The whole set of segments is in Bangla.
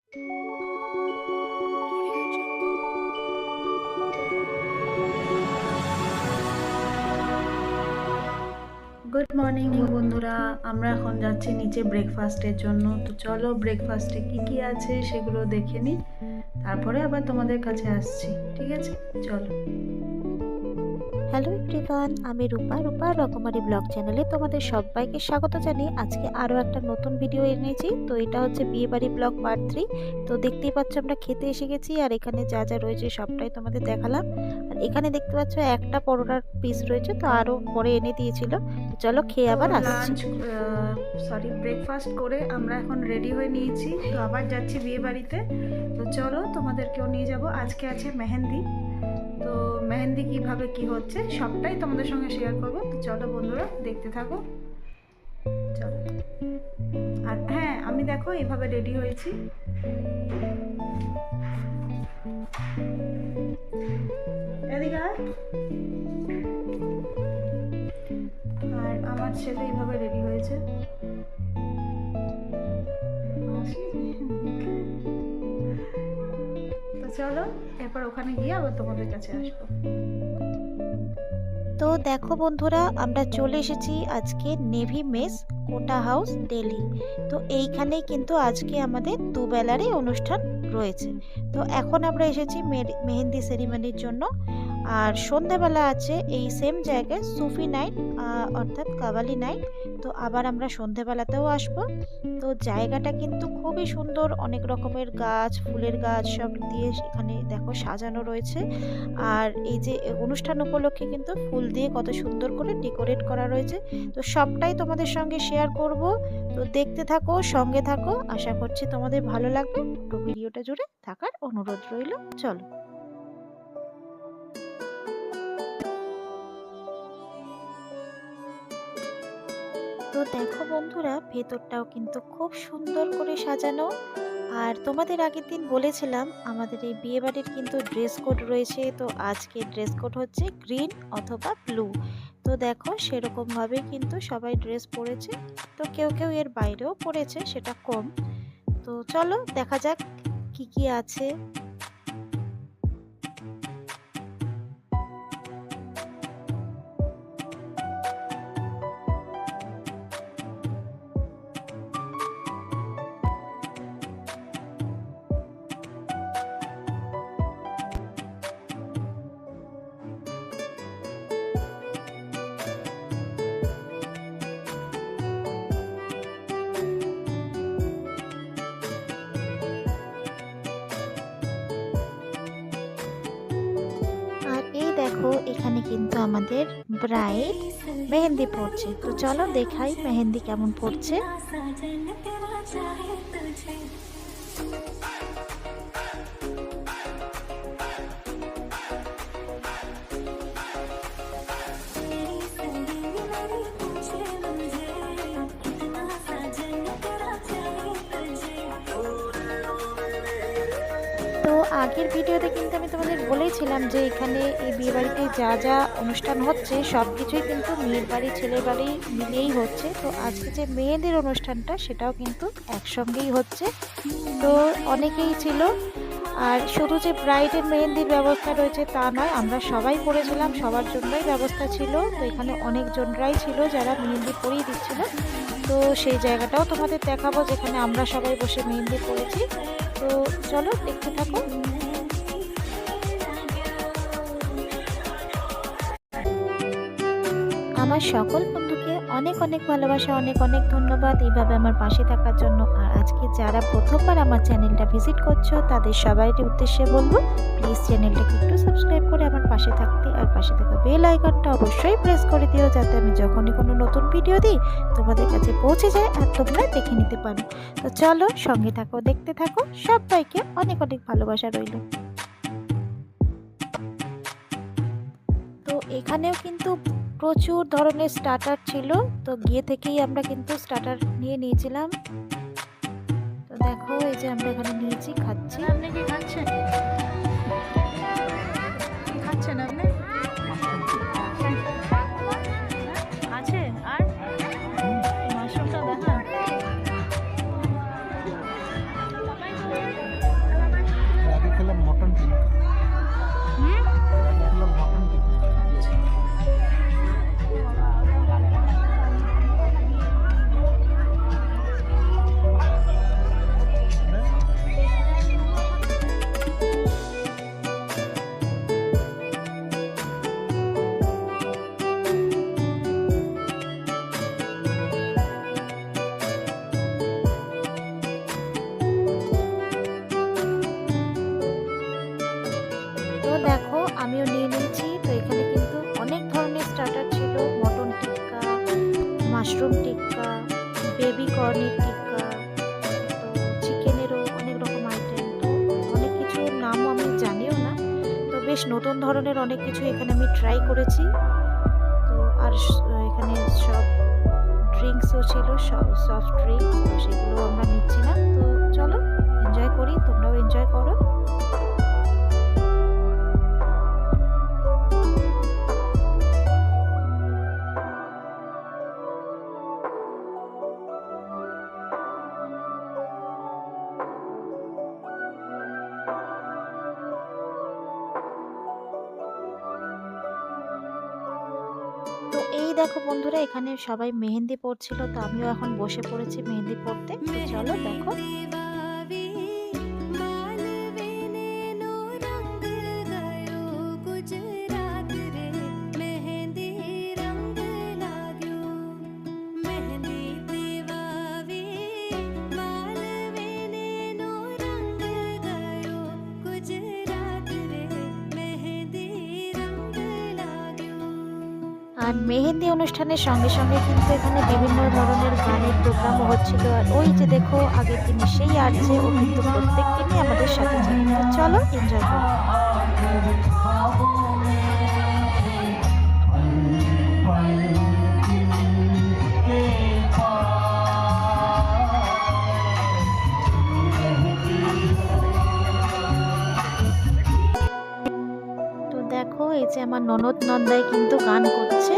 গুড মর্নিং বন্ধুরা, আমরা এখন যাচ্ছি নিচে ব্রেকফাস্টের জন্য। তো চলো ব্রেকফাস্টে কি কি আছে সেগুলো দেখে নিই, তারপরে আবার তোমাদের কাছে আসছি। ঠিক আছে, চলো। হ্যালো এভরিওয়ান, আমি রূপা রকমারি ব্লগ চ্যানেলে তোমাদের সবাইকে স্বাগত জানিয়ে আজকে আরও একটা নতুন ভিডিও এনেছি। তো এটা হচ্ছে বিয়েবাড়ি ব্লগ পার্ট 3। তো দেখতেই পাচ্ছ আমরা খেতে এসে গেছি, আর এখানে যা যা রয়েছে সবটাই তোমাদের দেখালাম। আর এখানে দেখতে পাচ্ছ একটা পরোটার পিস রয়েছে, তো আরও পরে এনে দিয়েছিল। তো চলো খেয়ে আবার আসছি। ব্রেকফাস্ট করে আমরা এখন রেডি হয়ে নিয়েছি, তো আবার যাচ্ছি বিয়ে বাড়িতে। তো চলো তোমাদেরকেও নিয়ে যাব। আজকে আছে মেহেন্দি, তো মেহেন্দি কিভাবে কি হচ্ছে সবটাই তোমাদের সঙ্গে শেয়ার করবো। তো চলো বন্ধুরা, দেখতে থাকো, চলো। আর হ্যাঁ, আমি দেখো এইভাবে রেডি হয়েছি। এদিকে আর আমার ছেলে এইভাবে রেডি হয়েছে। তো চলো এরপর ওখানে গিয়ে আবার তোমাদের কাছে আসবো। তো দেখো বন্ধুরা, আমরা চলে এসেছি আজকে নেভি মেস, কোটা হাউস, দিল্লি। তো এইখানেই কিন্তু আজকে আমাদের দুবেলারই অনুষ্ঠান রয়েছে। তো এখন আমরা এসেছি মেহেন্দি সেরিমনির জন্য। আর সন্ধেবেলা আছে এই সেম জায়গায় সুফি নাইট, অর্থাৎ কাওয়ালি নাইট। তো আবার আমরা সন্ধেবেলাতেও আসবো। তো জায়গাটা কিন্তু খুবই সুন্দর, অনেক রকমের গাছ, ফুলের গাছ সব দিয়ে এখানে দেখো সাজানো রয়েছে। আর এই যে অনুষ্ঠান উপলক্ষে কিন্তু ফুল দিয়ে কত সুন্দর করে ডেকোরেট করা রয়েছে। তো সবটাই তোমাদের সঙ্গে শেয়ার করব। তো দেখতে থাকো, সঙ্গে থাকো, আশা করছি তোমাদের ভালো লাগবে। তো ভিডিওটা জুড়ে থাকার অনুরোধ রইল, চলো। তো দেখো বন্ধুরা, ভেতরটাও কিন্তু খুব সুন্দর করে সাজানো। আর তোমাদের আগের দিন বলেছিলাম আমাদের এই বিয়ে বাড়ির কিন্তু ড্রেস কোড রয়েছে। তো আজকে ড্রেস কোড হচ্ছে গ্রিন অথবা ব্লু। তো দেখো সেরকমভাবে কিন্তু সবাই ড্রেস পরেছে। তো কেউ কেউ এর বাইরেও পরেছে, সেটা কম। তো চলো দেখা যাক কি কি আছে। আর এই দেখো এখানে কিন্তু আমাদের ব্রাইড মেহেন্দি পড়ছে। তো চলো দেখাই মেহেন্দি কেমন পড়ছে। তো আগের ভিডিওতে কিন্তু আমি তোমাদের বলেছিলাম যে এখানে এই বিয়ে বাড়িতে যা যা অনুষ্ঠান হচ্ছে সব কিছুই কিন্তু মেয়ের বাড়ি ছেলের বাড়ি মিলিয়েই হচ্ছে। তো আজকে যে মেয়েদের অনুষ্ঠানটা সেটাও কিন্তু একসঙ্গেই হচ্ছে। তো অনেকেই ছিল। আর শুধু যে ব্রাইডের মেহেন্দির ব্যবস্থা রয়েছে তা নয়, আমরা সবাই পড়েছিলাম, সবার জন্যই ব্যবস্থা ছিল। তো এখানে অনেকজনরাই ছিল যারা মেহেন্দি পরিয়ে দিচ্ছিল। তো সেই জায়গাটাও তোমাদের দেখাবো যেখানে আমরা সবাই বসে মেহেন্দি পরেছি। তো চলো দেখতে থাকো। আমার সকল বন্ধুকে অনেক অনেক ভালোবাসা, অনেক অনেক ধন্যবাদ এইভাবে আমার পাশে থাকার জন্য। আর আজকে যারা প্রথমবার আমার চ্যানেলটা ভিজিট করছো তাদের সবাইকে উদ্দেশ্যে বলবো, প্লিজ চ্যানেলটাকে একটু সাবস্ক্রাইব করে আমার পাশে থাকতে, আর পাশে থাকা বেল আইকনটা অবশ্যই প্রেস করে দিও, যাতে আমি যখনই কোনো নতুন ভিডিও দিই তোমাদের কাছে পৌঁছে যায় আর তোমরা দেখে নিতে পারো। তো চলো সঙ্গে থাকো, দেখতে থাকো, সবাইকে অনেক অনেক ভালোবাসা রইল। তো এখানেও কিন্তু প্রচুর ধরনের স্টার্টার ছিল। তো গিয়ে থেকেই আমরা কিন্তু স্টার্টার নিয়ে নিয়েছিলাম। তো দেখো এই যে আমরা এখানে নিয়েছি, খাচ্ছি। আপনি কি খাচ্ছেন? কি খাচ্ছেন আপনি? আছে আর মাশরুমটা দেখা। খেলাম মটন টিক্কা। খেলাম মটন টিক্কা। তো দেখো আমিও নিয়ে নিয়েছি। তো এখানে কিন্তু অনেক ধরনের স্টার্টার ছিল, মটন টিক্কা, মাশরুম টিক্কা, বেবি কর্নের টিক্কা, তো চিকেনেরও অনেক রকম আইটেম। তো অনেক কিছু নামও আমি জানিও না, তো বেশ নতুন ধরনের অনেক কিছু এখানে আমি ট্রাই করেছি। তো আর এখানে সব ড্রিঙ্কসও ছিল, সফট ড্রিঙ্কস, তো সেগুলো আমরা নিচ্ছি না। তো চলো এনজয় করি, তোমরাও এনজয় করো। তো এই দেখো বন্ধুরা, এখানে সবাই মেহেন্দি পড়ছিল, তো আমিও এখন বসে পড়েছি মেহেন্দি পড়তে। তো চলো দেখো। আর মেহেন্দি অনুষ্ঠানের সঙ্গে সঙ্গে কিন্তু এখানে বিভিন্ন ধরনের গানের প্রোগ্রামও হচ্ছিল। আর ওই যে দেখো আগের দিন সেই আসছে, ও কিন্তু প্রত্যেক দিনই আমাদের সাথে যায়। তো চলো এনজয় করো। তো দেখো এই যে আমার ননদ নন্দাই কিন্তু গান করছে।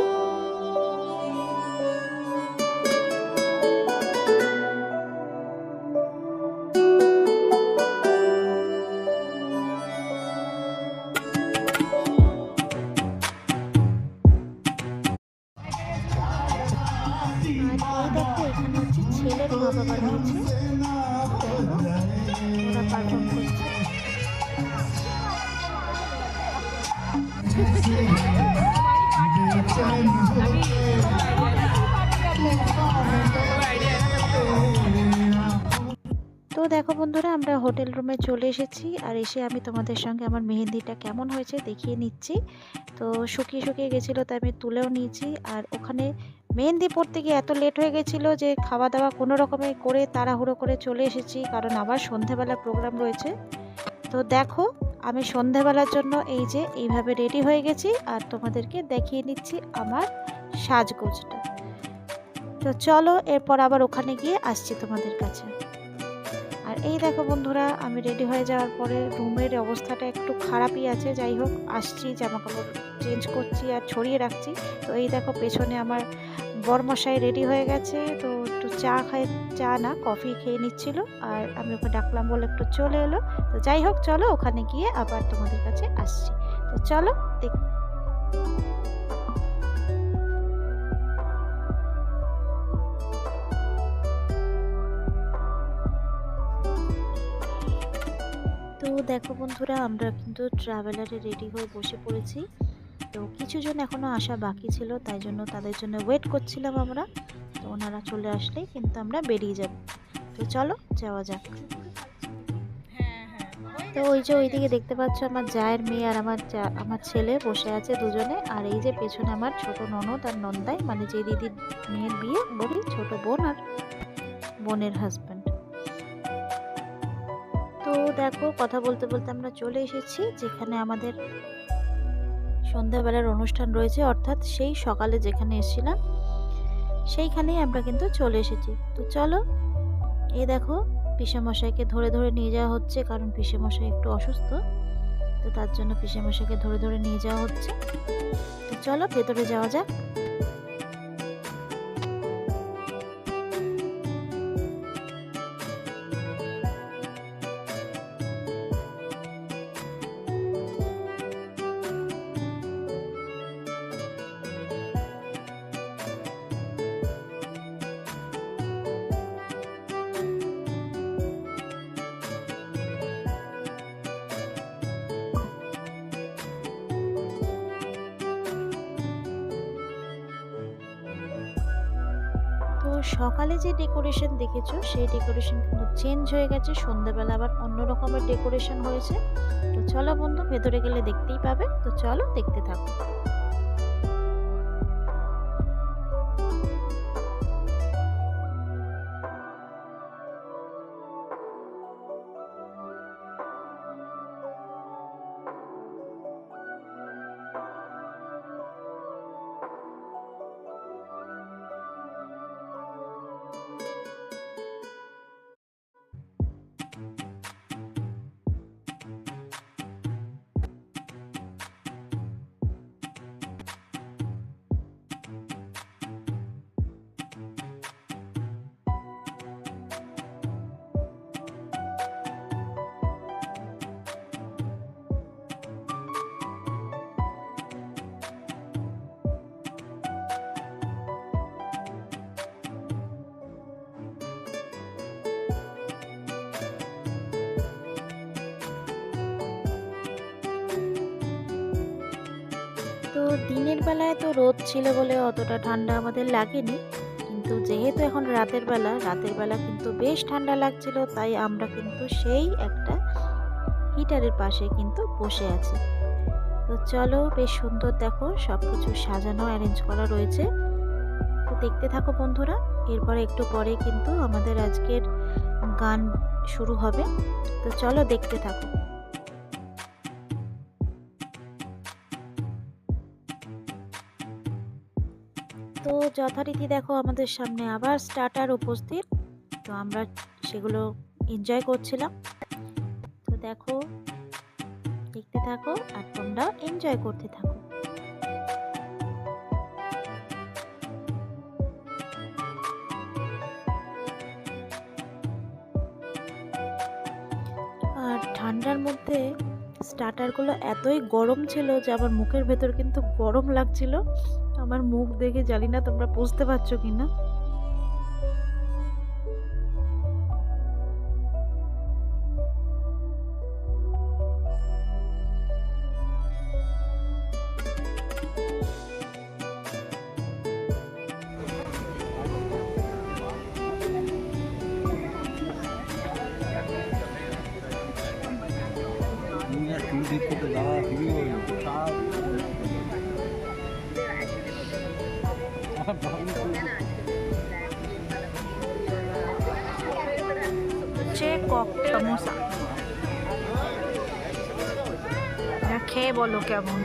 আর এই দেখো এখানে হচ্ছে ছেলের মা বাবা রয়েছে, দেখো ওরা পারফর্ম করছে। তো দেখো বন্ধুরা, আমরা হোটেল রুমে চলে এসেছি। আর এসে আমি তোমাদের সঙ্গে আমার মেহেন্দিটা কেমন হয়েছে দেখিয়ে নিচ্ছি। তো শুকিয়ে শুকিয়ে গেছিলো, তাই আমি তুলেও নিয়েছি। আর ওখানে মেহেন্দি পড়তে গিয়ে এত লেট হয়ে গেছিলো যে খাওয়া দাওয়া কোনো রকমে করে তাড়াহুড়ো করে চলে এসেছি, কারণ আবার সন্ধেবেলা প্রোগ্রাম রয়েছে। তো দেখো আমি সন্ধেবেলার জন্য এই যে এইভাবে রেডি হয়ে গেছি, আর তোমাদেরকে দেখিয়ে নিচ্ছি আমার সাজগোজটা। তো চলো এরপর আবার ওখানে গিয়ে আসছি তোমাদের কাছে। আর এই দেখো বন্ধুরা, আমি রেডি হয়ে যাওয়ার পরে রুমের অবস্থাটা একটু খারাপই আছে। যাই হোক, আসছি, জামা কাপড় চেঞ্জ করছি আর ছড়িয়ে রাখছি। তো এই দেখো পেছনে আমার বরমশাই রেডি হয়ে গেছে। তো একটু চা না কফি খেয়ে নিচ্ছিল, আর আমি ওকে ডাকলাম বলে একটু চলে এলো। তো যাই হোক, চলো ওখানে গিয়ে আবার তোমাদের কাছে আসছি। তো চলো দেখ। তো দেখো বন্ধুরা, আমরা কিন্তু ট্রাভেলারে রেডি হয়ে বসে পড়েছি। তো কিছুজন এখনো আসা বাকি ছিল, তাই জন্য তাদের জন্য ওয়েট করছিলাম আমরা। তো ওনারা চলে আসলেই কিন্তু আমরা বেরিয়ে যাব। তো চলো যাওয়া যাক। তো ওই যে ওইদিকে দেখতে পাচ্ছ আমার জায়ের মেয়ে আর আমার ছেলে বসে আছে দুজনে। আর এই যে পেছনে আমার ছোট ননদ আর নন্দাই, মানে যে দিদির মেয়ের বিয়ে বলি, ছোট বোন আর বোনের হাজব্যান্ড। তো দেখো কথা বলতে বলতে আমরা চলে এসেছি যেখানে আমাদের সন্ধ্যাবেলার অনুষ্ঠান রয়েছে, অর্থাৎ সেই সকালে যেখানে এসেছিলাম সেইখানেই আমরা কিন্তু চলে এসেছি। তো চলো, এই দেখো পিসেমশাইকে ধরে ধরে নিয়ে যাওয়া হচ্ছে, কারণ পিসেমশাই একটু অসুস্থ, তো তার জন্য পিসেমশাইকে ধরে ধরে নিয়ে যাওয়া হচ্ছে। তো চলো ভেতরে যাওয়া যাক। সকালে যে ডেকোরেশন দেখেছো সেই ডেকোরেশন কিন্তু চেঞ্জ হয়ে গেছে, সন্ধ্যাবেলা আবার অন্য রকমের ডেকোরেশন হয়েছে। তো চলো বন্ধু, ভেতরে গেলে দেখতেই পাবে, তো চলো দেখতে থাকো। তো দিনের বেলায় তো রোদ ছিল বলে অতটা ঠান্ডা আমাদের লাগেনি, কিন্তু যেহেতু এখন রাতের বেলা কিন্তু বেশ ঠান্ডা লাগছিল, তাই আমরা কিন্তু সেই একটা হিটারের পাশে কিন্তু বসে আছি। তো চলো, বেশ সুন্দর দেখো সব কিছু সাজানো অ্যারেঞ্জ করা রয়েছে। তো দেখতে থাকো বন্ধুরা, এরপরে একটু পরে কিন্তু আমাদের আজকের গান শুরু হবে। তো চলো দেখতে থাকো। তো যথারীতি দেখো আমাদের সামনে আবার স্টার্টার উপস্থিত, তো আমরা সেগুলো এনজয় করছিলাম। তো দেখো, দেখতে থাকো আর তোমরা এনজয় করতে থাকো। আর ঠান্ডার মধ্যে স্টার্টারগুলো এতই গরম ছিল যে আমার মুখের ভেতর কিন্তু গরম লাগছিল। আমার মুখ দেখে জানি না তোমরা বুঝতে পারছো কিনা। ককটেল সমোসা খেয়ে বলো কেমন।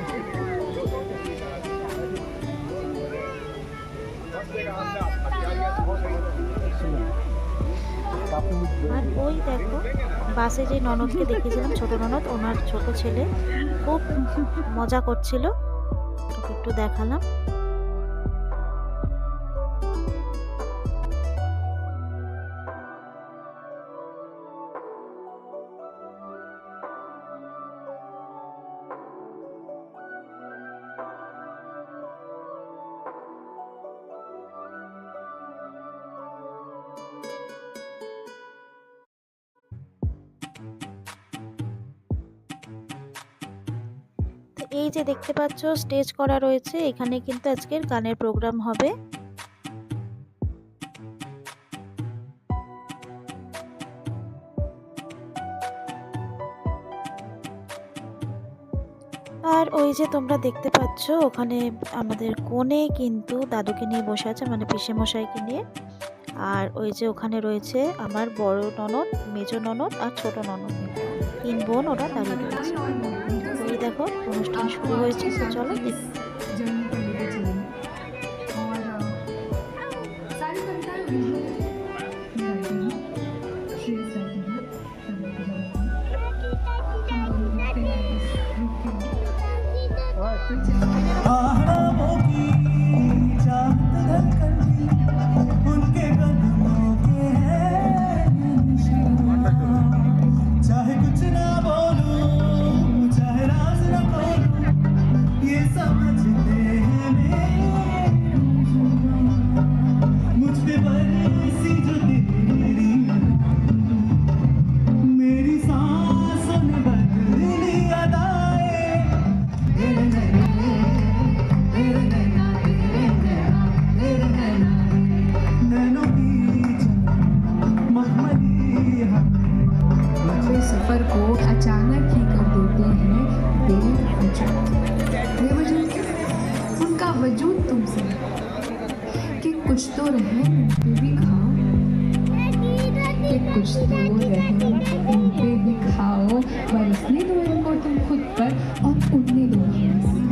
আর ওই দেখো বাসে যে ননদকে দেখেছিলাম, ছোট ননদ, ওনার ছোট ছেলে খুব মজা করছিল, ওকে একটু দেখালাম। এই যে দেখতে পাচ্ছ স্টেজ করা রয়েছে, এখানে কিন্তু আজকের গানের প্রোগ্রাম হবে। আর ওই যে তোমরা দেখতে পাচ্ছ ওখানে আমাদের কোণে কিন্তু দাদুকে নিয়ে বসে আছে, মানে পিসে মশাইকে নিয়ে। আর ওই যে ওখানে রয়েছে আমার বড় ননদ, মেজো ননদ আর ছোট ননদ, 3 বোন ওরা দাঁড়িয়ে রয়েছে। এই দেখো অনুষ্ঠান শুরু হয়েছে, তো চলো দেখি। ये समझते सफर को अचानक ही कर देते हैं बेवजूद। बेवजूद क्यों? उनका वजूद तुमसे कि कुछ तो रहे मुझ पे भी खाओ, कि कुछ तो रहे इन पे भी खाओ, बरसने दो इनको तुम खुद पर और उड़ने दो हमें।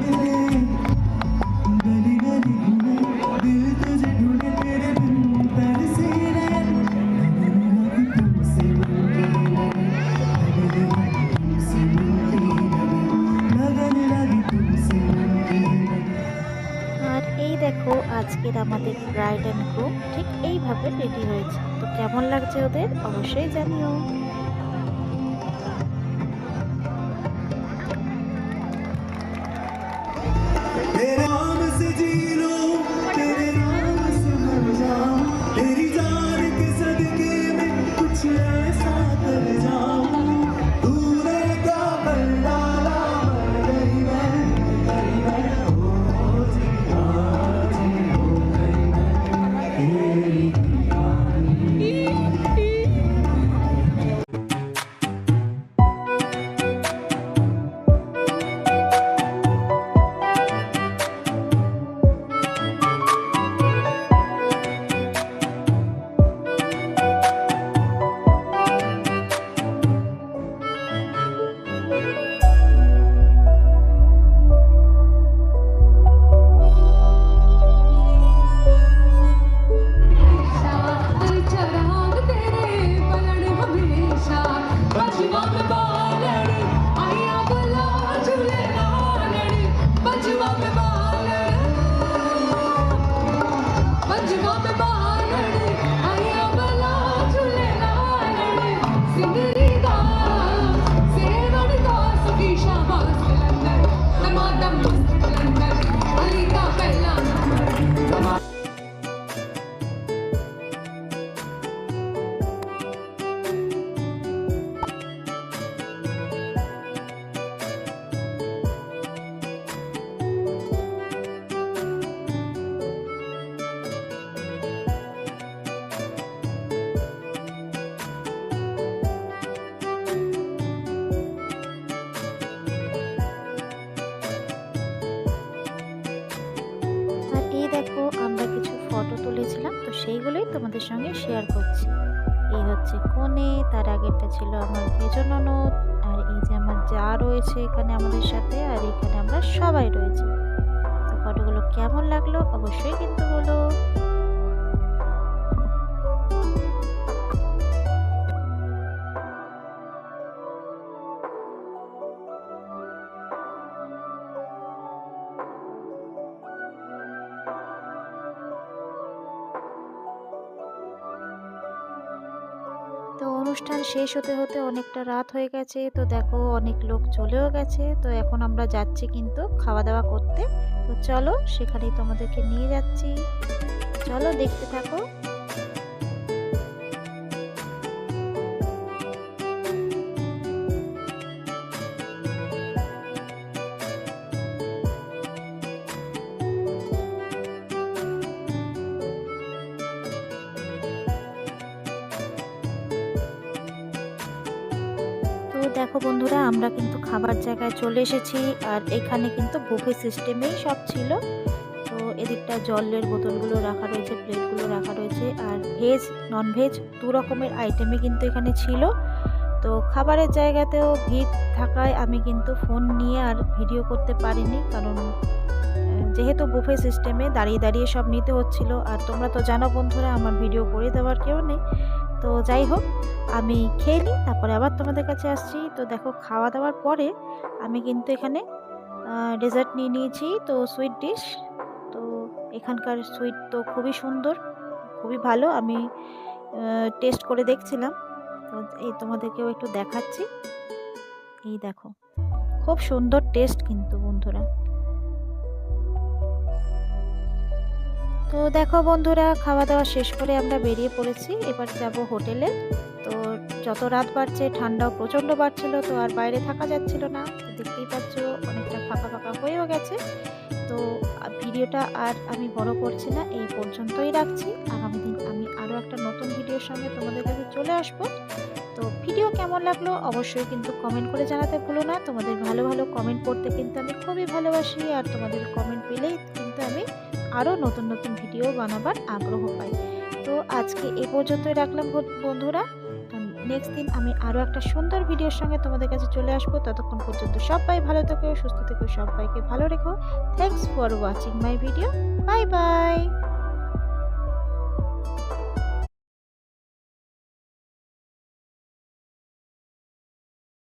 আর এই দেখো আজকের আমাদের ব্রাইড অ্যান্ড গ্রুম ঠিক এইভাবে রেডি হয়েছে। তো কেমন লাগছে ওদের অবশ্যই জানিও। तेरे नाम से जी लूं, तेरे नाम से मर जाऊं, तेरी जान के सदके में कुछ ऐसा कर जाऊं। तूने क्या कर डाला मर गई मैं, ओ जी हाँ जी हो गई मैं तेरी दीवानी। আর এই দেখো আমরা কিছু ফটো তুলেছিলাম, তো সেইগুলোই তোমাদের সঙ্গে শেয়ার করছি। এই হচ্ছে কনে, তার আগেরটা ছিল আমার মেজ ননদ, আর এই যে আমার যা রয়েছে এখানে আমাদের সাথে, আর এখানে আমরা সবাই রয়েছি। তো ফটোগুলো কেমন লাগলো অবশ্যই কিন্তু বলো। তো অনুষ্ঠান শেষ হতে হতে অনেকটা রাত হয়ে গেছে। তো দেখো অনেক লোক চলেও গেছে। তো এখন আমরা যাচ্ছি কিন্তু খাওয়া দাওয়া করতে। তো চলো সেখানেই তোমাদেরকে নিয়ে যাচ্ছি, চলো দেখতে থাকো। তো দেখো বন্ধুরা আমরা কিন্তু খাবার জায়গায় চলে এসেছি, আর এখানে কিন্তু বুফে সিস্টেমেই সব ছিল। তো এদিকটা জলের বোতলগুলো রাখা রয়েছে, প্লেটগুলো রাখা রয়েছে, আর ভেজ নন ভেজ দু রকমের আইটেমই কিন্তু এখানে ছিল। তো খাবারের জায়গাতেও ভিড় থাকায় আমি কিন্তু ফোন নিয়ে আর ভিডিও করতে পারিনি, কারণ যেহেতু বুফে সিস্টেমে দাঁড়িয়ে দাঁড়িয়ে সব নিতে হচ্ছিল। আর তোমরা তো জানো বন্ধুরা আমার ভিডিও করে দেওয়ার কেউ নেই। তো যাই হোক আমি খেয়ে নিই, তারপরে আবার তোমাদের কাছে আসছি। তো দেখো খাওয়া দাওয়ার পরে আমি কিন্তু এখানে ডেজার্ট নিয়ে নিয়েছি, তো সুইট ডিশ। তো এখানকার সুইট তো খুবই সুন্দর, খুবই ভালো। আমি টেস্ট করে দেখছিলাম, তো এই তোমাদেরকেও একটু দেখাচ্ছি। এই দেখো খুব সুন্দর টেস্ট কিন্তু বন্ধুরা। তো দেখো বন্ধুরা খাওয়া দাওয়া শেষ করে আমরা বেরিয়ে পড়েছি, এবার যাব হোটেলে। তো যত রাত বাড়ছে ঠান্ডাও প্রচণ্ড বাড়ছিল, তো আর বাইরে থাকা যাচ্ছিল না। তো দেখতেই পাচ্ছ অনেকটা ফাঁকা ফাঁকা হয়েও গেছে। তো তো ভিডিওটা আর আমি বড় করছি না, এই পর্যন্তই রাখছি। আগামী দিন আমি আরও একটা নতুন ভিডিওর সঙ্গে তোমাদের কাছে চলে আসবো। তো ভিডিও কেমন লাগলো অবশ্যই কিন্তু কমেন্ট করে জানাতে ভুলো না। তোমাদের ভালো ভালো কমেন্ট পড়তে কিন্তু আমি খুবই ভালোবাসি, আর তোমাদের কমেন্ট পেলেই কিন্তু আমি আরও নতুন নতুন ভিডিও বানাবার আগ্রহ পাই। তো আজকে এ পর্যন্তই রাখলাম বন্ধুরা। নেক্সট দিন আমি আরও একটা সুন্দর ভিডিওর সঙ্গে তোমাদের কাছে চলে আসবো। ততক্ষণ পর্যন্ত সবাই ভালো থেকো, সুস্থ থেকো, সবাইকে ভালো রেখো। Thanks for watching my video. Bye bye.